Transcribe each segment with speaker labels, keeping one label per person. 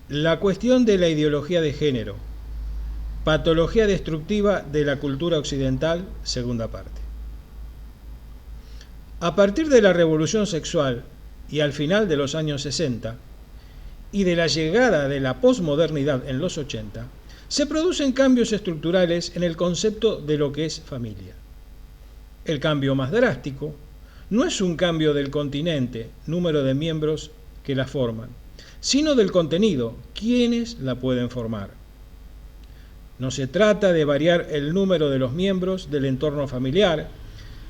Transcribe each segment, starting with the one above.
Speaker 1: La cuestión de la ideología de género. Patología destructiva de la cultura occidental, segunda parte. A partir de la revolución sexual y al final de los años 60 y de la llegada de la posmodernidad en los 80, se producen cambios estructurales en el concepto de lo que es familia. El cambio más drástico no es un cambio del continente, número de miembros que la forman, sino del contenido, quienes la pueden formar. No se trata de variar el número de los miembros del entorno familiar,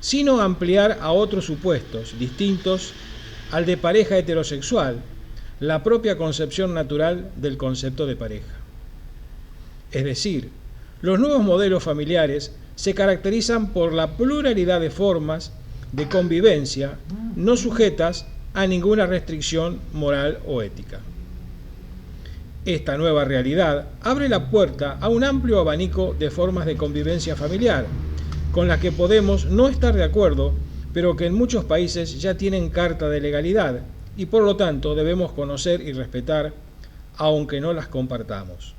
Speaker 1: sino ampliar a otros supuestos distintos al de pareja heterosexual, la propia concepción natural del concepto de pareja. Es decir, los nuevos modelos familiares se caracterizan por la pluralidad de formas de convivencia no sujetas a ninguna restricción moral o ética. Esta nueva realidad abre la puerta a un amplio abanico de formas de convivencia familiar, con las que podemos no estar de acuerdo, pero que en muchos países ya tienen carta de legalidad y por lo tanto debemos conocer y respetar, aunque no las compartamos.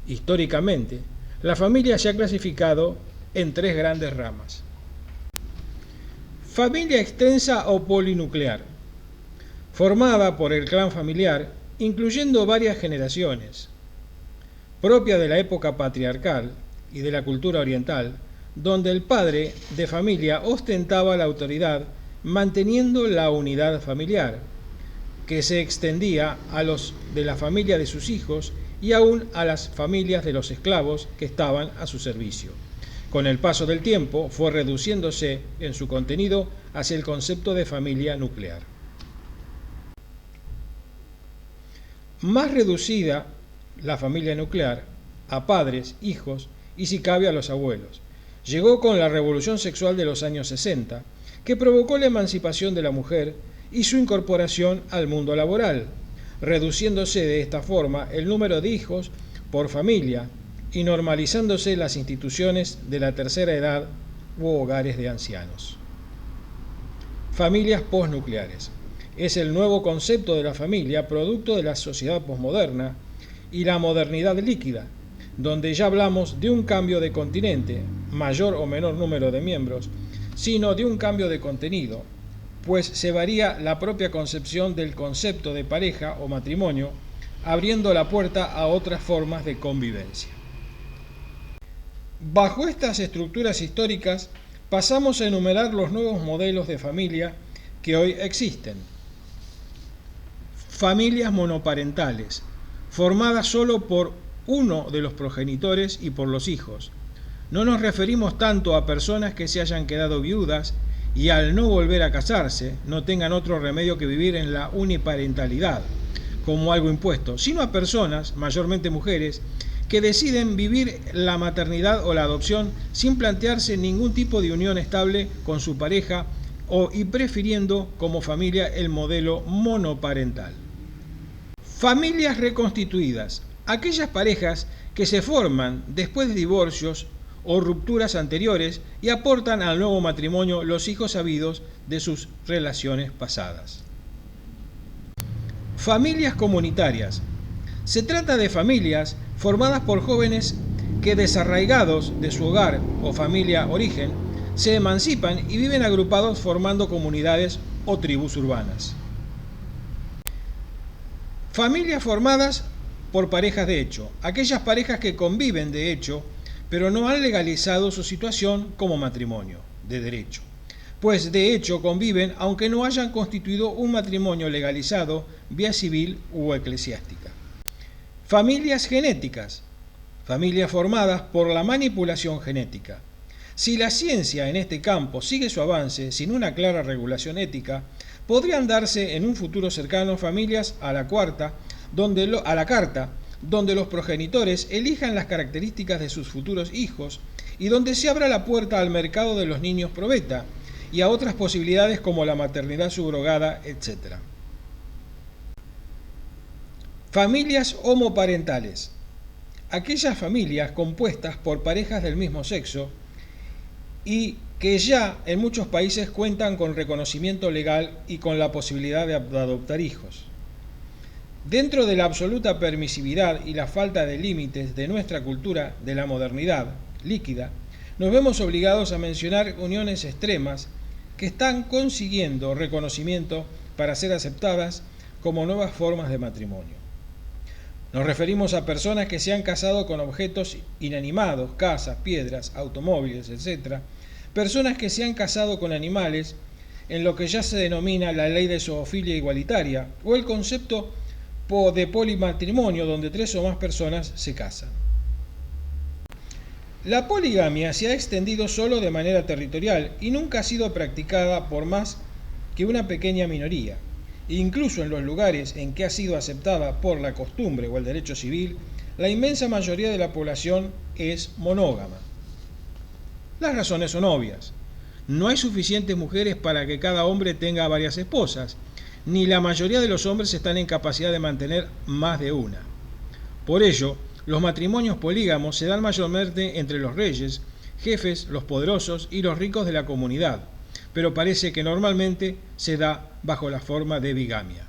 Speaker 1: Históricamente, la familia se ha clasificado en tres grandes ramas. Familia extensa o polinuclear, formada por el clan familiar, incluyendo varias generaciones, propia de la época patriarcal y de la cultura oriental, donde el padre de familia ostentaba la autoridad manteniendo la unidad familiar, que se extendía a los de la familia de sus hijos y aún a las familias de los esclavos que estaban a su servicio. Con el paso del tiempo fue reduciéndose en su contenido hacia el concepto de familia nuclear. Más reducida la familia nuclear a padres, hijos y si cabe a los abuelos. Llegó con la revolución sexual de los años 60, que provocó la emancipación de la mujer y su incorporación al mundo laboral, reduciéndose de esta forma el número de hijos por familia y normalizándose las instituciones de la tercera edad u hogares de ancianos. Familias posnucleares. Es el nuevo concepto de la familia, producto de la sociedad posmoderna y la modernidad líquida, donde ya hablamos de un cambio de continente, mayor o menor número de miembros, sino de un cambio de contenido, pues se varía la propia concepción del concepto de pareja o matrimonio, abriendo la puerta a otras formas de convivencia. Bajo estas estructuras históricas, pasamos a enumerar los nuevos modelos de familia que hoy existen. Familias monoparentales, formadas solo por uno de los progenitores y por los hijos. No nos referimos tanto a personas que se hayan quedado viudas y al no volver a casarse no tengan otro remedio que vivir en la uniparentalidad como algo impuesto, sino a personas, mayormente mujeres, que deciden vivir la maternidad o la adopción sin plantearse ningún tipo de unión estable con su pareja y prefiriendo como familia el modelo monoparental. Familias reconstituidas, aquellas parejas que se forman después de divorcios o rupturas anteriores y aportan al nuevo matrimonio los hijos habidos de sus relaciones pasadas. Familias comunitarias. Se trata de familias formadas por jóvenes que, desarraigados de su hogar o familia origen, se emancipan y viven agrupados formando comunidades o tribus urbanas. Familias formadas por parejas de hecho, aquellas parejas que conviven de hecho, pero no han legalizado su situación como matrimonio de derecho, pues de hecho conviven aunque no hayan constituido un matrimonio legalizado vía civil u eclesiástica. Familias genéticas, familias formadas por la manipulación genética. Si la ciencia en este campo sigue su avance sin una clara regulación ética, podrían darse en un futuro cercano familias a la carta, donde los progenitores elijan las características de sus futuros hijos y donde se abra la puerta al mercado de los niños probeta y a otras posibilidades como la maternidad subrogada, etc. Familias homoparentales. Aquellas familias compuestas por parejas del mismo sexo y que ya en muchos países cuentan con reconocimiento legal y con la posibilidad de adoptar hijos. Dentro de la absoluta permisividad y la falta de límites de nuestra cultura de la modernidad líquida, nos vemos obligados a mencionar uniones extremas que están consiguiendo reconocimiento para ser aceptadas como nuevas formas de matrimonio. Nos referimos a personas que se han casado con objetos inanimados, casas, piedras, automóviles, etc. Personas que se han casado con animales en lo que ya se denomina la ley de zoofilia igualitaria o el concepto de polimatrimonio, donde 3 o más personas se casan. La poligamia se ha extendido solo de manera territorial y nunca ha sido practicada por más que una pequeña minoría. Incluso en los lugares en que ha sido aceptada por la costumbre o el derecho civil, la inmensa mayoría de la población es monógama. Las razones son obvias. No hay suficientes mujeres para que cada hombre tenga varias esposas, ni la mayoría de los hombres están en capacidad de mantener más de una. Por ello, los matrimonios polígamos se dan mayormente entre los reyes, jefes, los poderosos y los ricos de la comunidad, pero parece que normalmente se da bajo la forma de bigamia.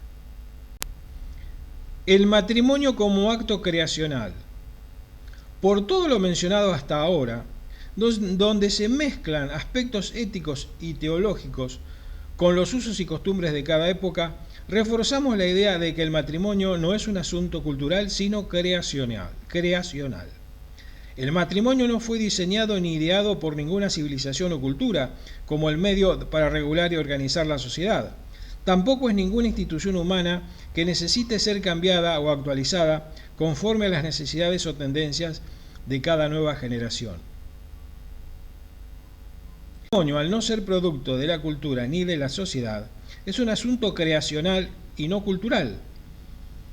Speaker 1: El matrimonio como acto creacional. Por todo lo mencionado hasta ahora, donde se mezclan aspectos éticos y teológicos con los usos y costumbres de cada época, reforzamos la idea de que el matrimonio no es un asunto cultural, sino creacional. El matrimonio no fue diseñado ni ideado por ninguna civilización o cultura como el medio para regular y organizar la sociedad. Tampoco es ninguna institución humana que necesite ser cambiada o actualizada conforme a las necesidades o tendencias de cada nueva generación. El matrimonio, al no ser producto de la cultura ni de la sociedad, es un asunto creacional y no cultural,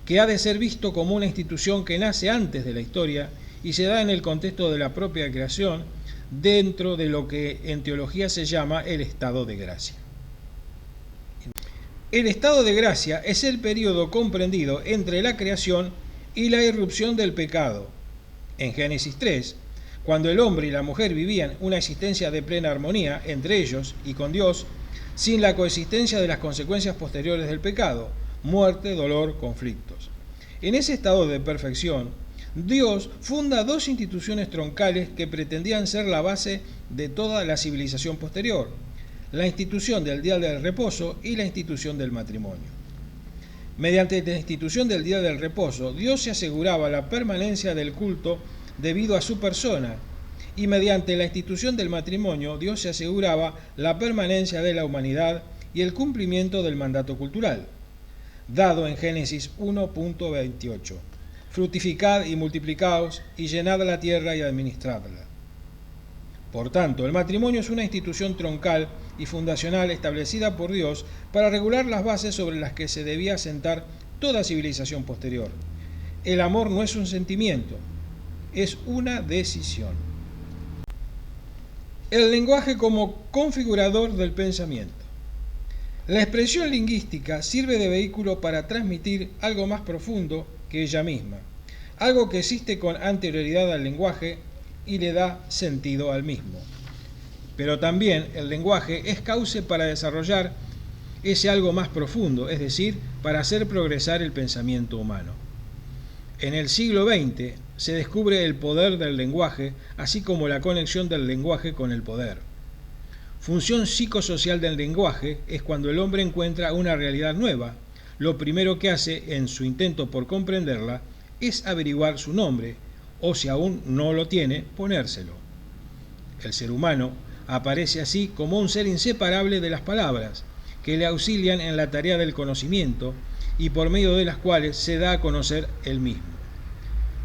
Speaker 1: que ha de ser visto como una institución que nace antes de la historia y se da en el contexto de la propia creación, dentro de lo que en teología se llama el estado de gracia. El estado de gracia es el periodo comprendido entre la creación y la irrupción del pecado. En Génesis 3, cuando el hombre y la mujer vivían una existencia de plena armonía entre ellos y con Dios, sin la coexistencia de las consecuencias posteriores del pecado, muerte, dolor, conflictos. En ese estado de perfección, Dios funda 2 instituciones troncales que pretendían ser la base de toda la civilización posterior: la institución del día del reposo y la institución del matrimonio. Mediante la institución del día del reposo, Dios se aseguraba la permanencia del culto debido a su persona, y mediante la institución del matrimonio, Dios se aseguraba la permanencia de la humanidad y el cumplimiento del mandato cultural, dado en Génesis 1.28. Fructificad y multiplicaos, y llenad la tierra y administradla. Por tanto, el matrimonio es una institución troncal y fundacional establecida por Dios para regular las bases sobre las que se debía asentar toda civilización posterior. El amor no es un sentimiento, es una decisión. El lenguaje como configurador del pensamiento. La expresión lingüística sirve de vehículo para transmitir algo más profundo que ella misma, algo que existe con anterioridad al lenguaje y le da sentido al mismo. Pero también el lenguaje es cauce para desarrollar ese algo más profundo, es decir, para hacer progresar el pensamiento humano. En el siglo XX se descubre el poder del lenguaje, así como la conexión del lenguaje con el poder. Función psicosocial del lenguaje es cuando el hombre encuentra una realidad nueva. Lo primero que hace en su intento por comprenderla es averiguar su nombre, o si aún no lo tiene, ponérselo. El ser humano aparece así como un ser inseparable de las palabras, que le auxilian en la tarea del conocimiento y por medio de las cuales se da a conocer él mismo.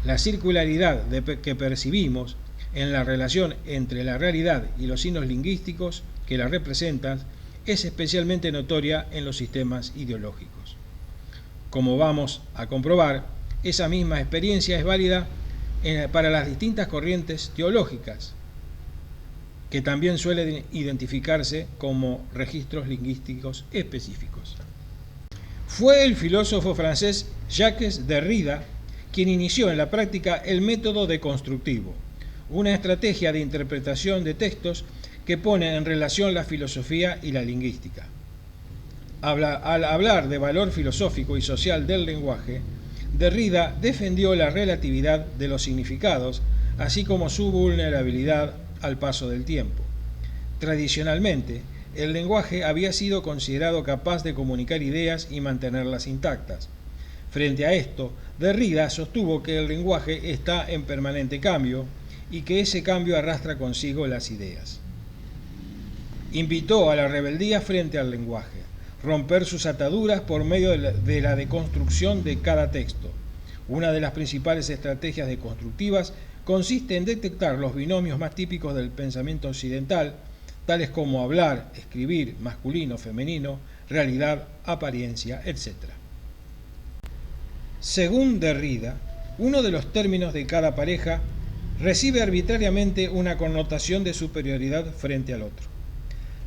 Speaker 1: La circularidad que percibimos en la relación entre la realidad y los signos lingüísticos que la representan es especialmente notoria en los sistemas ideológicos. Como vamos a comprobar, esa misma experiencia es válida para las distintas corrientes teológicas, que también suelen identificarse como registros lingüísticos específicos. Fue el filósofo francés Jacques Derrida quien inició en la práctica el método deconstructivo, una estrategia de interpretación de textos que pone en relación la filosofía y la lingüística. Al hablar de valor filosófico y social del lenguaje, Derrida defendió la relatividad de los significados, así como su vulnerabilidad al paso del tiempo. Tradicionalmente, el lenguaje había sido considerado capaz de comunicar ideas y mantenerlas intactas. Frente a esto, Derrida sostuvo que el lenguaje está en permanente cambio y que ese cambio arrastra consigo las ideas. Invitó a la rebeldía frente al lenguaje, romper sus ataduras por medio de la deconstrucción de cada texto. Una de las principales estrategias deconstructivas consiste en detectar los binomios más típicos del pensamiento occidental, tales como hablar, escribir, masculino, femenino, realidad, apariencia, etc. Según Derrida, uno de los términos de cada pareja recibe arbitrariamente una connotación de superioridad frente al otro.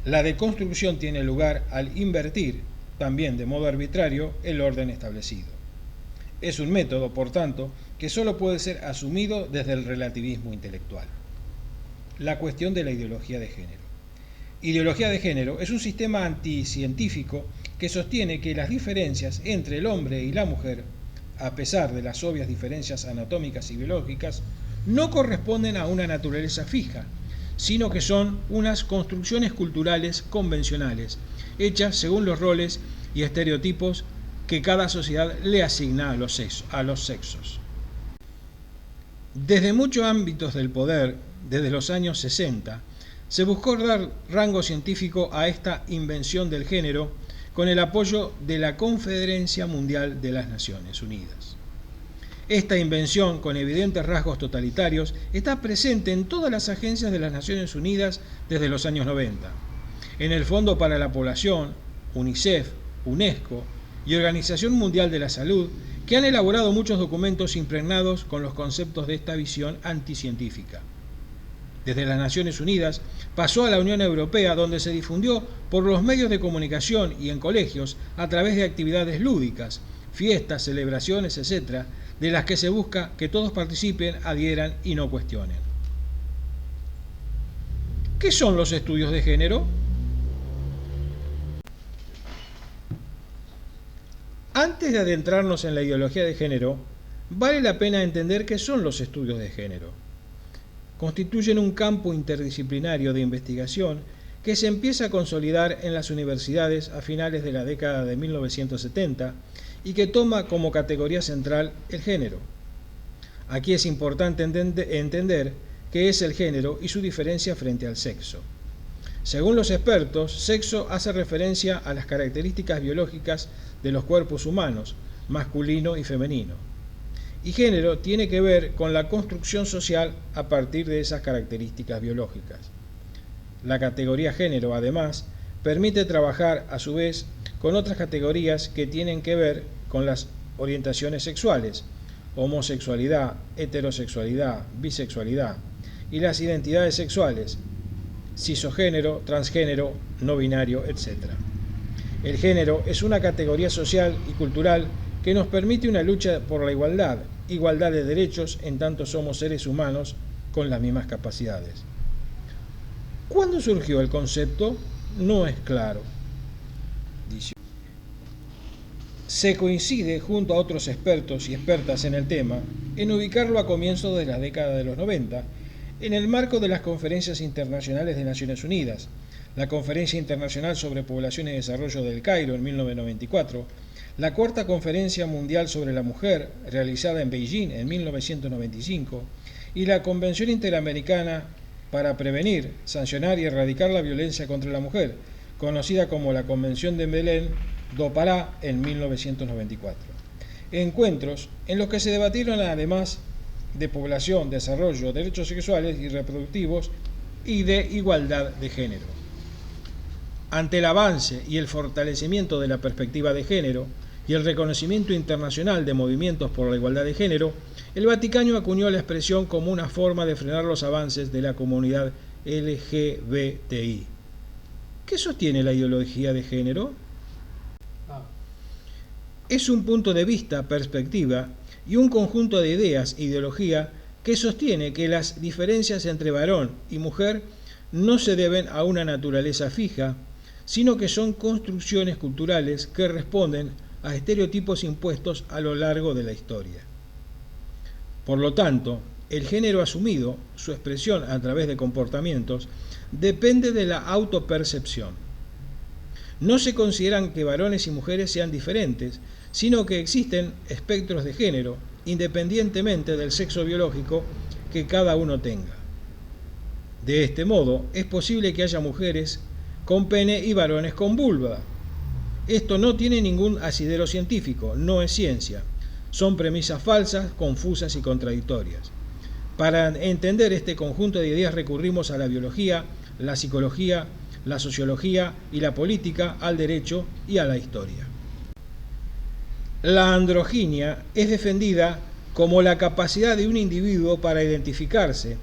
Speaker 1: La deconstrucción tiene lugar al invertir, también de modo arbitrario, el orden establecido. Es un método, por tanto, que solo puede ser asumido desde el relativismo intelectual. La cuestión de la ideología de género. Ideología de género es un sistema anticientífico que sostiene que las diferencias entre el hombre y la mujer, a pesar de las obvias diferencias anatómicas y biológicas, no corresponden a una naturaleza fija, sino que son unas construcciones culturales convencionales, hechas según los roles y estereotipos que cada sociedad le asigna a los sexos. Desde muchos ámbitos del poder, desde los años 60, se buscó dar rango científico a esta invención del género con el apoyo de la Conferencia Mundial de las Naciones Unidas. Esta invención, con evidentes rasgos totalitarios, está presente en todas las agencias de las Naciones Unidas desde los años 90. En el Fondo para la Población, UNICEF, UNESCO y Organización Mundial de la Salud, que han elaborado muchos documentos impregnados con los conceptos de esta visión anticientífica. Desde las Naciones Unidas pasó a la Unión Europea, donde se difundió por los medios de comunicación y en colegios a través de actividades lúdicas, fiestas, celebraciones, etc., de las que se busca que todos participen, adhieran y no cuestionen. ¿Qué son los estudios de género? Antes de adentrarnos en la ideología de género, vale la pena entender qué son los estudios de género. Constituyen un campo interdisciplinario de investigación que se empieza a consolidar en las universidades a finales de la década de 1970 y que toma como categoría central el género. Aquí es importante entender qué es el género y su diferencia frente al sexo. Según los expertos, sexo hace referencia a las características biológicas de los cuerpos humanos, masculino y femenino. Y género tiene que ver con la construcción social a partir de esas características biológicas. La categoría género, además, permite trabajar a su vez con otras categorías que tienen que ver con las orientaciones sexuales, homosexualidad, heterosexualidad, bisexualidad, y las identidades sexuales, cisgénero, transgénero, no binario, etc. El género es una categoría social y cultural que nos permite una lucha por la igualdad de derechos en tanto somos seres humanos con las mismas capacidades. ¿Cuándo surgió el concepto? No es claro. Se coincide, junto a otros expertos y expertas en el tema, en ubicarlo a comienzos de la década de los 90, en el marco de las conferencias internacionales de Naciones Unidas, la Conferencia Internacional sobre Población y Desarrollo del Cairo en 1994, la Cuarta Conferencia Mundial sobre la Mujer, realizada en Beijing en 1995, y la Convención Interamericana para Prevenir, Sancionar y Erradicar la Violencia contra la Mujer, conocida como la Convención de Belén do Pará en 1994. Encuentros en los que se debatieron además de población, desarrollo, derechos sexuales y reproductivos y de igualdad de género. Ante el avance y el fortalecimiento de la perspectiva de género y el reconocimiento internacional de movimientos por la igualdad de género, el Vaticano acuñó la expresión como una forma de frenar los avances de la comunidad LGBTI. ¿Qué sostiene la ideología de género? Es un punto de vista, perspectiva y un conjunto de ideas e ideología que sostiene que las diferencias entre varón y mujer no se deben a una naturaleza fija, sino que son construcciones culturales que responden a estereotipos impuestos a lo largo de la historia. Por lo tanto, el género asumido, su expresión a través de comportamientos, depende de la autopercepción. No se consideran que varones y mujeres sean diferentes, sino que existen espectros de género, independientemente del sexo biológico que cada uno tenga. De este modo, es posible que haya mujeres con pene y varones con vulva. Esto no tiene ningún asidero científico, no es ciencia. Son premisas falsas, confusas y contradictorias. Para entender este conjunto de ideas recurrimos a la biología, la psicología, la sociología y la política, al derecho y a la historia. La androginia es defendida como la capacidad de un individuo para identificarse,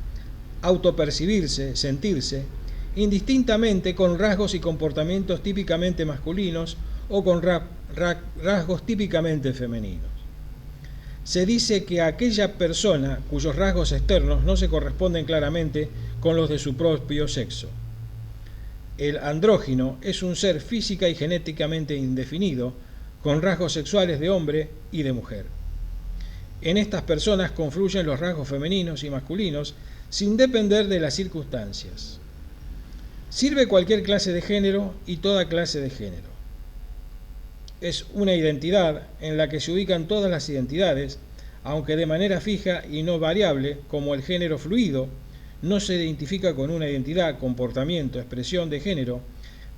Speaker 1: autopercibirse, sentirse, indistintamente con rasgos y comportamientos típicamente masculinos o con rasgos típicamente femeninos. Se dice que aquella persona cuyos rasgos externos no se corresponden claramente con los de su propio sexo. El andrógino es un ser física y genéticamente indefinido, con rasgos sexuales de hombre y de mujer. En estas personas confluyen los rasgos femeninos y masculinos sin depender de las circunstancias. Sirve cualquier clase de género y toda clase de género. Es una identidad en la que se ubican todas las identidades, aunque de manera fija y no variable, como el género fluido, no se identifica con una identidad, comportamiento, expresión de género,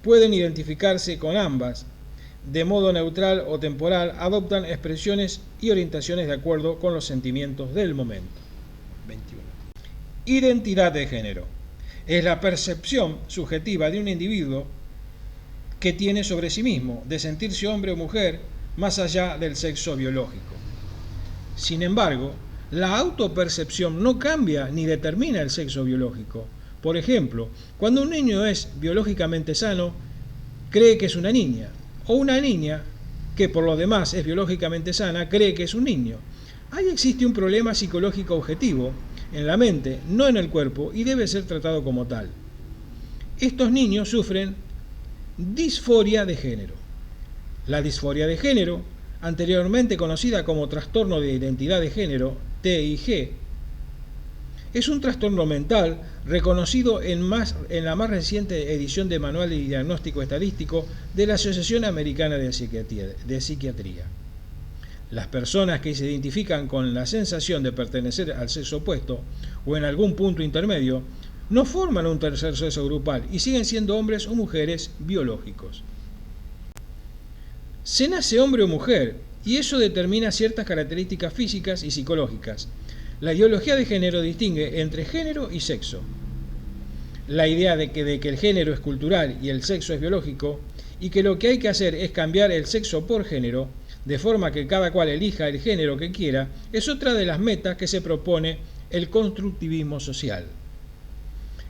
Speaker 1: pueden identificarse con ambas, de modo neutral o temporal, adoptan expresiones y orientaciones de acuerdo con los sentimientos del momento. 21. Identidad de género. Es la percepción subjetiva de un individuo que tiene sobre sí mismo, de sentirse hombre o mujer, más allá del sexo biológico. Sin embargo, la autopercepción no cambia ni determina el sexo biológico. Por ejemplo, cuando un niño es biológicamente sano, cree que es una niña, o una niña, que por lo demás es biológicamente sana, cree que es un niño. Ahí existe un problema psicológico objetivo, en la mente, no en el cuerpo, y debe ser tratado como tal. Estos niños sufren disforia de género. La disforia de género, anteriormente conocida como trastorno de identidad de género, TIG, es un trastorno mental reconocido en la más reciente edición de Manual de Diagnóstico Estadístico de la Asociación Americana de Psiquiatría. Las personas que se identifican con la sensación de pertenecer al sexo opuesto o en algún punto intermedio no forman un tercer sexo grupal y siguen siendo hombres o mujeres biológicos. Se nace hombre o mujer y eso determina ciertas características físicas y psicológicas. La ideología de género distingue entre género y sexo. La idea de que el género es cultural y el sexo es biológico y que lo que hay que hacer es cambiar el sexo por género, de forma que cada cual elija el género que quiera, es otra de las metas que se propone el constructivismo social.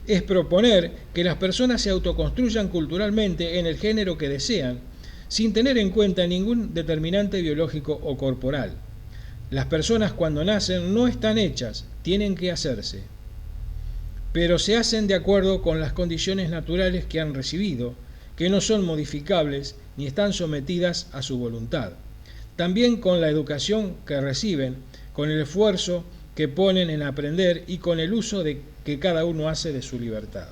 Speaker 1: Es proponer que las personas se autoconstruyan culturalmente en el género que desean, sin tener en cuenta ningún determinante biológico o corporal. Las personas cuando nacen no están hechas, tienen que hacerse, pero se hacen de acuerdo con las condiciones naturales que han recibido, que no son modificables ni están sometidas a su voluntad. También con la educación que reciben, con el esfuerzo que ponen en aprender y con el uso que cada uno hace de su libertad.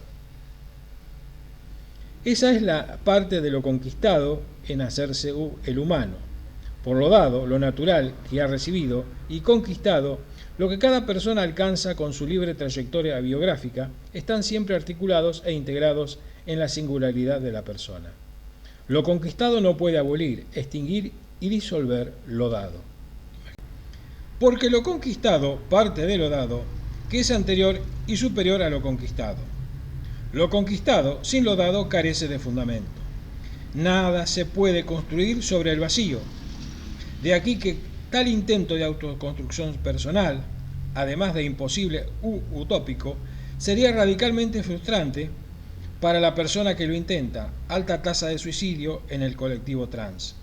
Speaker 1: Esa es la parte de lo conquistado en hacerse el humano. Por lo dado, lo natural que ha recibido y conquistado, lo que cada persona alcanza con su libre trayectoria biográfica, están siempre articulados e integrados en la singularidad de la persona. Lo conquistado no puede abolir, extinguir y disolver lo dado. Porque lo conquistado parte de lo dado, que es anterior y superior a lo conquistado. Lo conquistado, sin lo dado, carece de fundamento. Nada se puede construir sobre el vacío. De aquí que tal intento de autoconstrucción personal, además de imposible u utópico, sería radicalmente frustrante para la persona que lo intenta, alta tasa de suicidio en el colectivo trans.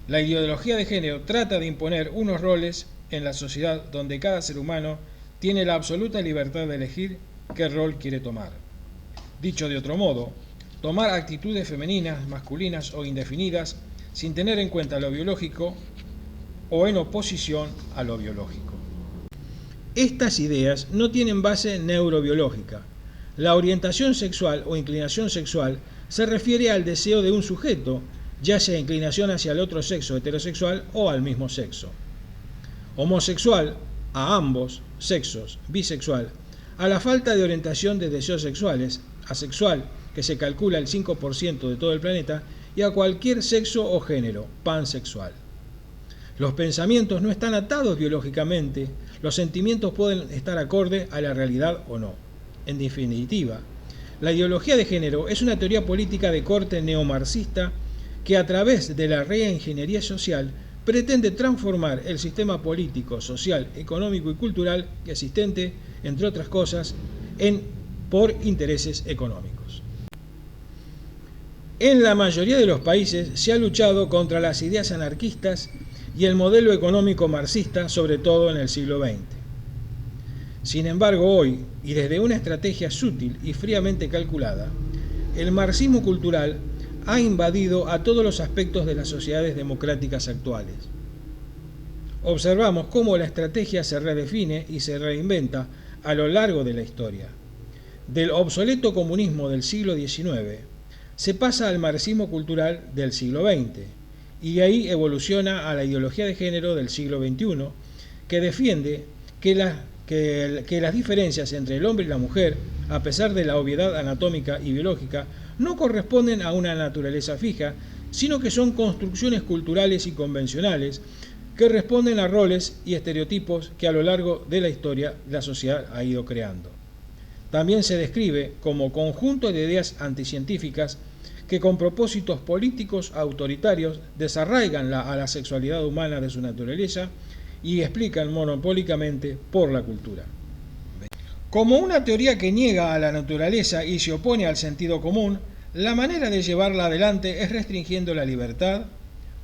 Speaker 1: La ideología de género trata de imponer unos roles en la sociedad donde cada ser humano tiene la absoluta libertad de elegir qué rol quiere tomar. Dicho de otro modo, tomar actitudes femeninas, masculinas o indefinidas sin tener en cuenta lo biológico o en oposición a lo biológico. Estas ideas no tienen base neurobiológica. La orientación sexual o inclinación sexual se refiere al deseo de un sujeto, ya sea inclinación hacia el otro sexo heterosexual o al mismo sexo. Homosexual, a ambos sexos, bisexual, a la falta de orientación de deseos sexuales, asexual, que se calcula el 5% de todo el planeta, y a cualquier sexo o género, pansexual. Los pensamientos no están atados biológicamente, los sentimientos pueden estar acorde a la realidad o no. En definitiva, la ideología de género es una teoría política de corte neomarxista que a través de la reingeniería social pretende transformar el sistema político, social, económico y cultural existente, entre otras cosas, por intereses económicos. En la mayoría de los países se ha luchado contra las ideas anarquistas y el modelo económico marxista, sobre todo en el siglo XX. Sin embargo, hoy, y desde una estrategia sutil y fríamente calculada, el marxismo cultural ha invadido a todos los aspectos de las sociedades democráticas actuales. Observamos cómo la estrategia se redefine y se reinventa a lo largo de la historia. Del obsoleto comunismo del siglo XIX se pasa al marxismo cultural del siglo XX y de ahí evoluciona a la ideología de género del siglo XXI, que defiende que las diferencias entre el hombre y la mujer, a pesar de la obviedad anatómica y biológica, no corresponden a una naturaleza fija, sino que son construcciones culturales y convencionales que responden a roles y estereotipos que a lo largo de la historia la sociedad ha ido creando. También se describe como conjunto de ideas anticientíficas que con propósitos políticos autoritarios desarraigan a la sexualidad humana de su naturaleza y explican monopólicamente por la cultura. Como una teoría que niega a la naturaleza y se opone al sentido común, la manera de llevarla adelante es restringiendo la libertad,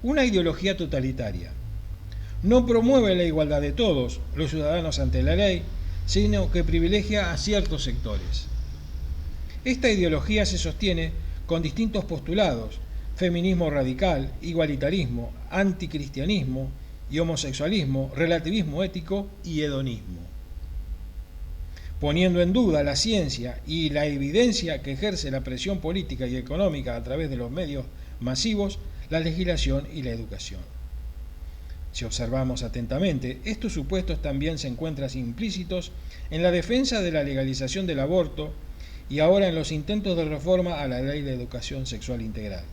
Speaker 1: una ideología totalitaria. No promueve la igualdad de todos los ciudadanos ante la ley, sino que privilegia a ciertos sectores. Esta ideología se sostiene con distintos postulados: feminismo radical, igualitarismo, anticristianismo y homosexualismo, relativismo ético y hedonismo. Poniendo en duda la ciencia y la evidencia que ejerce la presión política y económica a través de los medios masivos, la legislación y la educación. Si observamos atentamente, estos supuestos también se encuentran implícitos en la defensa de la legalización del aborto y ahora en los intentos de reforma a la ley de educación sexual integral.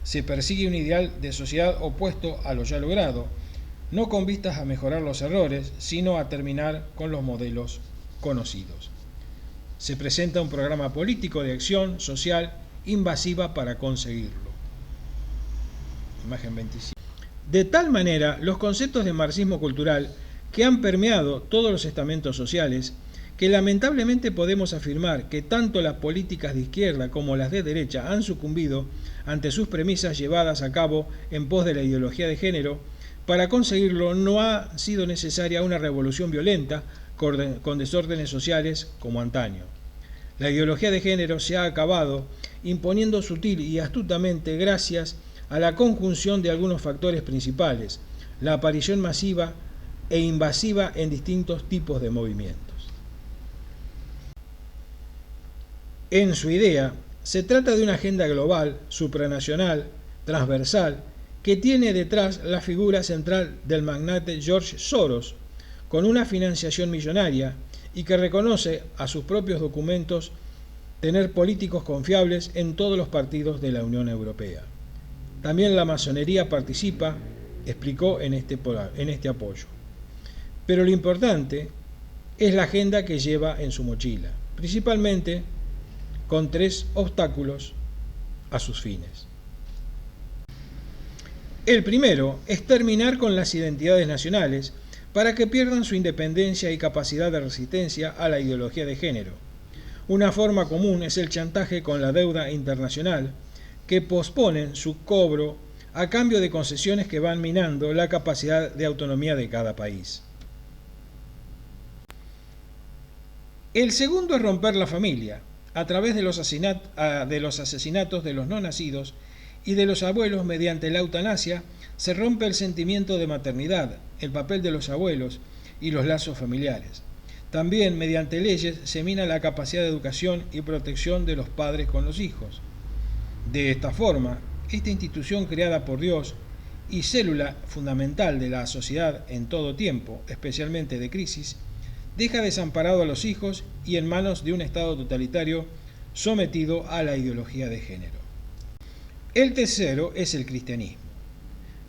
Speaker 1: Se persigue un ideal de sociedad opuesto a lo ya logrado, no con vistas a mejorar los errores, sino a terminar con los modelos conocidos. Se presenta un programa político de acción social invasiva para conseguirlo. Imagen 25. De tal manera, los conceptos de marxismo cultural que han permeado todos los estamentos sociales, que lamentablemente podemos afirmar que tanto las políticas de izquierda como las de derecha han sucumbido ante sus premisas llevadas a cabo en pos de la ideología de género. Para conseguirlo no ha sido necesaria una revolución violenta con desórdenes sociales como antaño. La ideología de género se ha acabado imponiendo sutil y astutamente gracias a la conjunción de algunos factores principales, la aparición masiva e invasiva en distintos tipos de movimientos. En su idea, se trata de una agenda global, supranacional, transversal, que tiene detrás la figura central del magnate George Soros, con una financiación millonaria y que reconoce a sus propios documentos tener políticos confiables en todos los partidos de la Unión Europea. También la masonería participa, explicó en este apoyo. Pero lo importante es la agenda que lleva en su mochila, principalmente con 3 obstáculos a sus fines. El primero es terminar con las identidades nacionales para que pierdan su independencia y capacidad de resistencia a la ideología de género. Una forma común es el chantaje con la deuda internacional, que posponen su cobro a cambio de concesiones que van minando la capacidad de autonomía de cada país. El segundo es romper la familia, a través de los asesinatos de los no nacidos y de los abuelos mediante la eutanasia, se rompe el sentimiento de maternidad, el papel de los abuelos y los lazos familiares. También, mediante leyes, se mina la capacidad de educación y protección de los padres con los hijos. De esta forma, esta institución creada por Dios y célula fundamental de la sociedad en todo tiempo, especialmente de crisis, deja desamparado a los hijos y en manos de un Estado totalitario sometido a la ideología de género. El tercero es el cristianismo.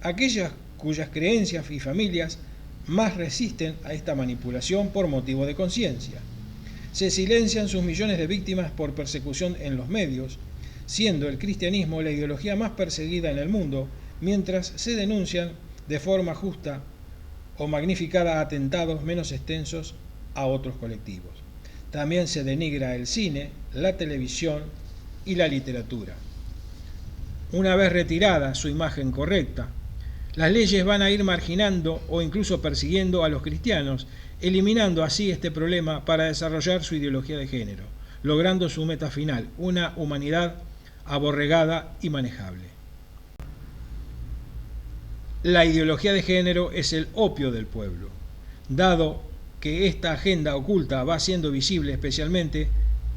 Speaker 1: Aquellas cuyas creencias y familias más resisten a esta manipulación por motivo de conciencia. Se silencian sus millones de víctimas por persecución en los medios, siendo el cristianismo la ideología más perseguida en el mundo, mientras se denuncian de forma justa o magnificada atentados menos extensos a otros colectivos. También se denigra el cine, la televisión y la literatura. Una vez retirada su imagen correcta, las leyes van a ir marginando o incluso persiguiendo a los cristianos, eliminando así este problema para desarrollar su ideología de género, logrando su meta final, una humanidad aborregada y manejable. La ideología de género es el opio del pueblo, dado que esta agenda oculta va siendo visible especialmente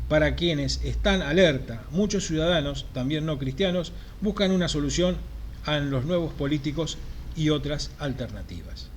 Speaker 1: para quienes están alerta. Muchos ciudadanos, también no cristianos, buscan una solución a los nuevos políticos y otras alternativas.